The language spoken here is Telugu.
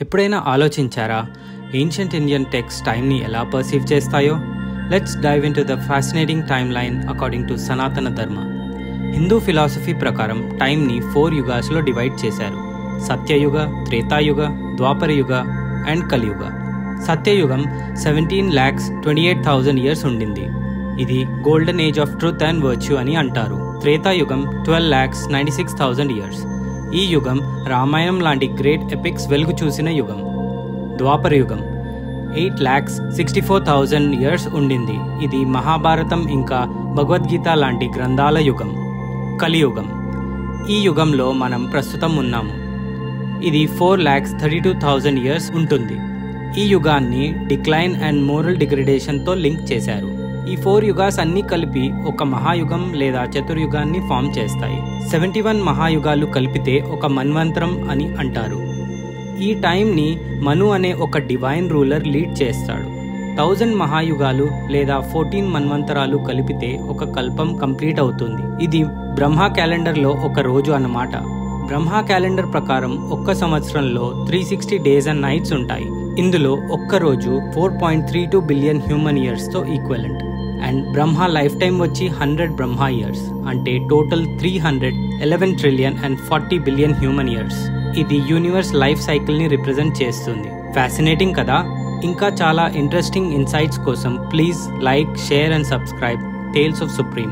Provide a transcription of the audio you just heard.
ఎప్పుడైనా ఆలోచించారా ఏన్షియంట్ ఇండియన్ టెక్స్ట్ టైంని ఎలా పర్సీవ్ చేస్తాయో? Let's dive in to the fascinating time line according to Sanatana Dharma. Hindu philosophy ప్రకారం టైంని 4 యుగాస్లో డివైడ్ చేశారు: సత్యయుగ, త్రేతాయుగ, ద్వాపరయుగ అండ్ కలియుగ. సత్యయుగం 17,28,000 ఇయర్స్ ఉండింది. ఇది golden age of truth and virtue అని అంటారు. త్రేతాయుగం 12,96,000 ఇయర్స్. ఈ యుగం రామాయణం లాంటి గ్రేట్ ఎపిక్స్ వెలుగు చూసిన యుగం. ద్వాపరయుగం 8,64,000 ఇయర్స్ ఉండింది. ఇది మహాభారతం ఇంకా భగవద్గీత లాంటి గ్రంథాల యుగం. కలియుగం ఈ యుగంలో మనం ప్రస్తుతం ఉన్నాము. ఇది 4,32,000 ఇయర్స్ ఉంటుంది. ఈ యుగాన్ని డిక్లైన్ అండ్ మోరల్ డిగ్రేడేషన్తో లింక్ చేశారు. ఈ 4 యుగాస్ అన్నీ కలిపి ఒక మహాయుగం లేదా చతుర్యుగాన్ని ఫామ్ చేస్తాయి. 71 మహాయుగాలు కలిపితే ఒక మన్వంతరం అని అంటారు. ఈ టైంని మను అనే ఒక డివైన్ రూలర్ లీడ్ చేస్తాడు. 1000 మహాయుగాలు లేదా 14 మన్వంతరాలు కలిపితే ఒక కల్పం కంప్లీట్ అవుతుంది. ఇది బ్రహ్మ క్యాలెండర్లో ఒక రోజు అన్నమాట. బ్రహ్మ క్యాలెండర్ ప్రకారం ఒక్క సంవత్సరంలో 360 డేస్ అండ్ నైట్స్ ఉంటాయి. ఇందులో ఒక్క రోజు 4.32 బిలియన్ హ్యూమన్ ఇయర్స్తో equivalent. And Brahma life time వచ్చి 100 బ్రహ్మ ఇయర్స్, అంటే total 311 trillion and 40 billion human years. ఇది యూనివర్స్ లైఫ్ సైకిల్ని రిప్రజెంట్ చేస్తుంది. ఫ్యాసినేటింగ్ కదా? ఇంకా చాలా ఇంట్రెస్టింగ్ ఇన్సైట్స్ కోసం please like, share and subscribe tales of supreme.